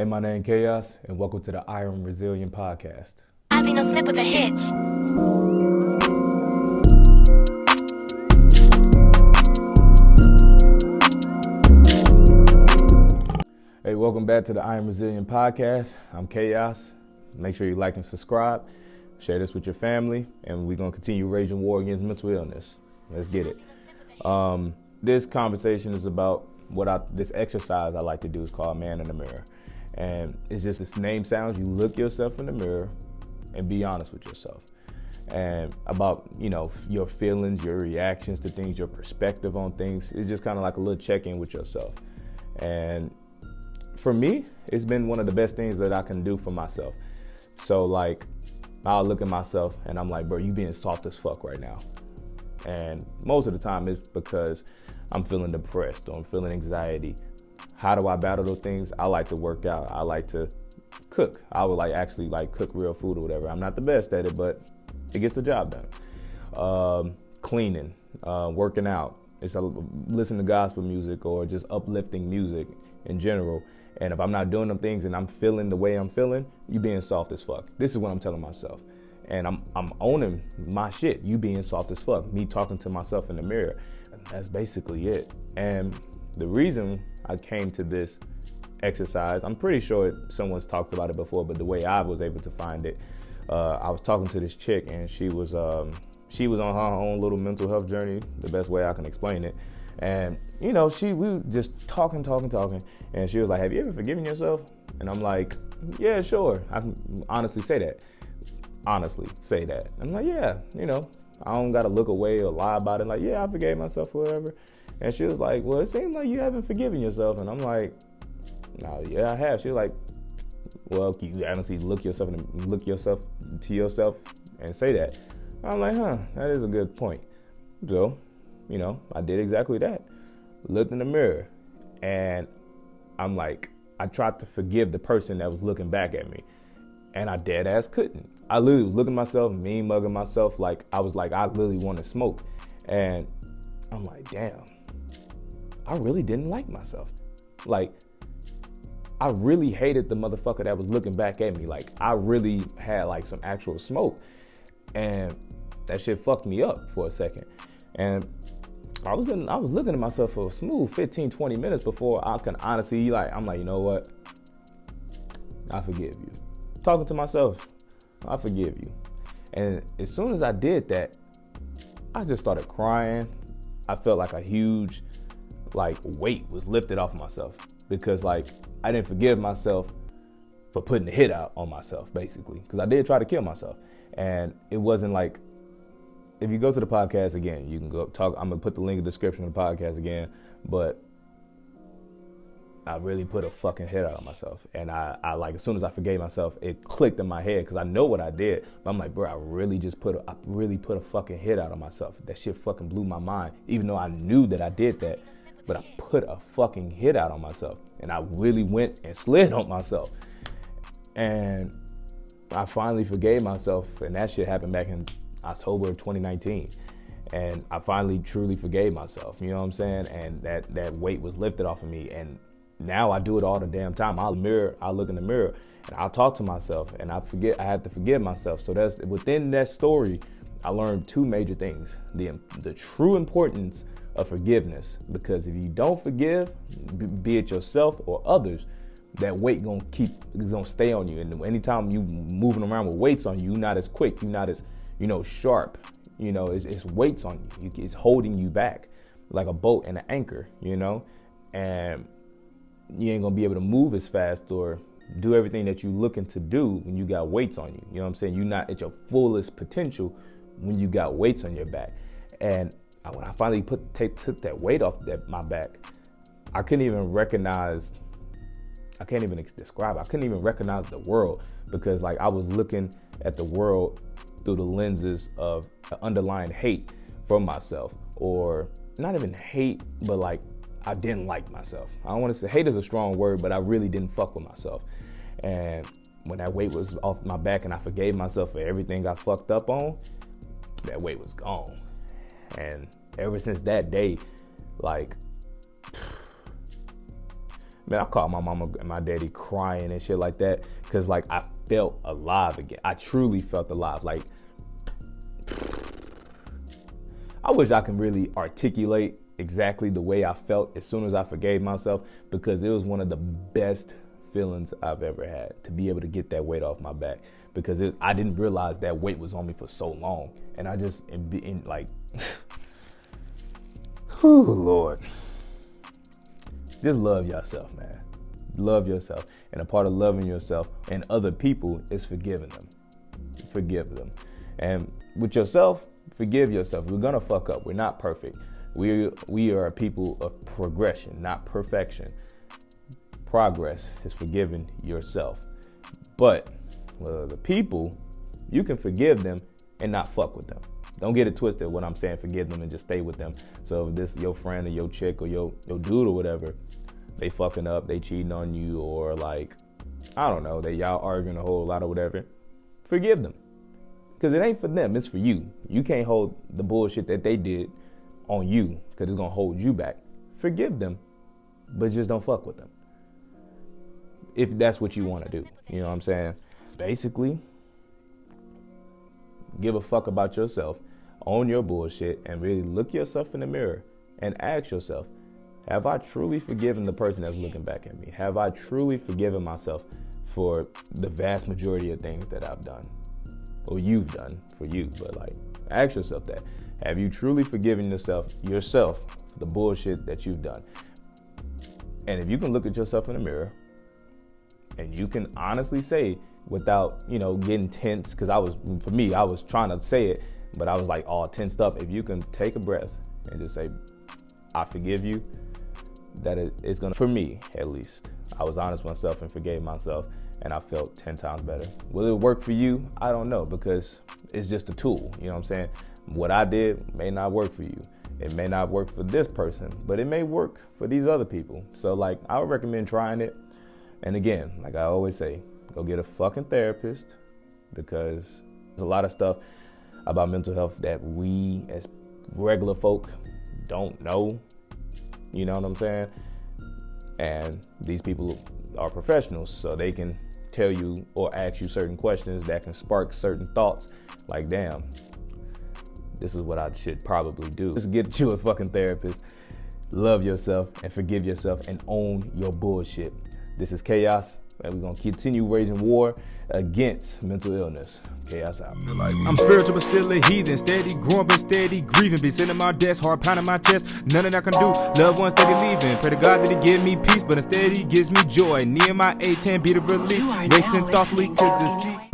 Hey, my name Chaos, and welcome to the Iron Resilient Podcast. Azino Smith with the hits. Hey, welcome back to the Iron Resilient Podcast. I'm Chaos. Make sure you like and subscribe. Share this with your family, and we're going to continue waging war against mental illness. Let's get it. This conversation is about this exercise I like to do is called Man in the Mirror. And it's just, this name sounds, you look yourself in the mirror and be honest with yourself. And about, your feelings, your reactions to things, your perspective on things. It's just kind of like a little check-in with yourself. And for me, it's been one of the best things that I can do for myself. So like, I'll look at myself and I'm like, bro, you being soft as fuck right now. And most of the time it's because I'm feeling depressed or I'm feeling anxiety. How do I battle those things? I like to work out. I like to cook. I would actually cook real food or whatever. I'm not the best at it, but it gets the job done. Cleaning, working out. It's listening to gospel music or just uplifting music in general. And if I'm not doing them things and I'm feeling the way I'm feeling, you being soft as fuck. This is what I'm telling myself. And I'm owning my shit. You being soft as fuck. Me talking to myself in the mirror. And that's basically it. And the reason I came to this exercise, I'm pretty sure someone's talked about it before, but the way I was able to find it, I was talking to this chick and she was on her own little mental health journey, the best way I can explain it. And we were just talking, and she was like, have you ever forgiven yourself? And I'm like, yeah, sure. I can honestly say that. I'm like, yeah, I don't got to look away or lie about it. Like, yeah, I forgave myself or whatever. And she was like, well, it seems like you haven't forgiven yourself. And I'm like, no, yeah, I have. She was like, well, can you honestly look to yourself and say that? I'm like, that is a good point. So, I did exactly that. Looked in the mirror and I'm like, I tried to forgive the person that was looking back at me, and I dead ass couldn't. I literally was looking at myself, mean mugging myself, I literally want to smoke. And I'm like, damn, I really didn't like myself. I really hated the motherfucker that was looking back at me. I really had some actual smoke, and that shit fucked me up for a second. And I was looking at myself for a smooth 15, 20 minutes before I can honestly, I'm like, you know what? I forgive you. Talking to myself, I forgive you. And as soon as I did that, I just started crying. I felt like a huge, weight was lifted off myself, because I didn't forgive myself for putting the hit out on myself, basically. Because I did try to kill myself. And it wasn't if you go to the podcast again, you can go talk. I'm going to put the link in the description of the podcast again. But I really put a fucking hit out on myself. And I as soon as I forgave myself, it clicked in my head because I know what I did. But I'm like, bro, I really put a fucking hit out on myself. That shit fucking blew my mind. Even though I knew that I did that, but I put a fucking hit out on myself. And I really went and slid on myself. And I finally forgave myself. And that shit happened back in October of 2019. And I finally truly forgave myself. You know what I'm saying? And that weight was lifted off of me. And now I do it all the damn time. I'll look in the mirror and I'll talk to myself, and I have to forgive myself. So that's within that story, I learned two major things. The true importance of forgiveness, because if you don't forgive, be it yourself or others, that weight gonna stay on you. And anytime you moving around with weights on you, you're not as quick, you're not as, sharp. It's weights on you. It's holding you back like a boat and an anchor, and you ain't gonna be able to move as fast or do everything that you're looking to do when you got weights on you. You know what I'm saying? You're not at your fullest potential when you got weights on your back. And when I finally took that weight off my back, I couldn't even describe it. I couldn't even recognize the world, because I was looking at the world through the lenses of the underlying hate from myself, or not even hate, but I didn't like myself. I don't want to say hate is a strong word, but I really didn't fuck with myself. And when that weight was off my back and I forgave myself for everything I fucked up on, that weight was gone. And ever since that day, Man, I called my mama and my daddy crying and shit like that because, like, I felt alive again. I truly felt alive. Like, I wish I can really articulate exactly the way I felt as soon as I forgave myself, because it was one of the best feelings I've ever had to be able to get that weight off my back, because I didn't realize that weight was on me for so long. And I just, like, whew, Lord. Just love yourself, man. Love yourself. And a part of loving yourself and other people is forgiving them. Forgive them. And with yourself, forgive yourself. We're gonna fuck up. We're not perfect. We are a people of progression, not perfection. Progress is forgiving yourself. But with other people, you can forgive them and not fuck with them. Don't get it twisted when I'm saying forgive them and just stay with them. So if this your friend or your chick or your dude or whatever, they fucking up, they cheating on you, or like, I don't know, y'all arguing a whole lot or whatever, forgive them. Because it ain't for them, it's for you. You can't hold the bullshit that they did on you, because it's gonna hold you back. Forgive them, but just don't fuck with them. If that's what you wanna do, you know what I'm saying? Basically, give a fuck about yourself, own your bullshit, and really look yourself in the mirror and ask yourself, have I truly forgiven the person that's looking back at me? Have I truly forgiven myself for the vast majority of things that I've done? Or you've done for you, but like, ask yourself that. Have you truly forgiven yourself for the bullshit that you've done? And if you can look at yourself in the mirror and you can honestly say, without, getting tense, because I was trying to say it, but I was like all tensed up. If you can take a breath and just say, I forgive you, that it's gonna, for me at least, I was honest with myself and forgave myself, and I felt 10 times better. Will it work for you? I don't know, because it's just a tool, you know what I'm saying? What I did may not work for you. It may not work for this person, but it may work for these other people. So like, I would recommend trying it. And again, like I always say, go get a fucking therapist, because there's a lot of stuff about mental health that we as regular folk don't know. You know what I'm saying? And these people are professionals, so they can tell you or ask you certain questions that can spark certain thoughts. Like, damn, this is what I should probably do. Just get you a fucking therapist. Love yourself and forgive yourself and own your bullshit. This is Chaos, and we're gonna continue waging war against mental illness. Chaos out. I'm spiritual but still a heathen, steady growing but steady grieving, been sitting at my desk, hard pounding my chest, nothing I can do, loved ones steady leaving, pray to God that he give me peace, but instead he gives me joy, Nehemiah 8:10 be the relief, racing thoughtfully to the sea.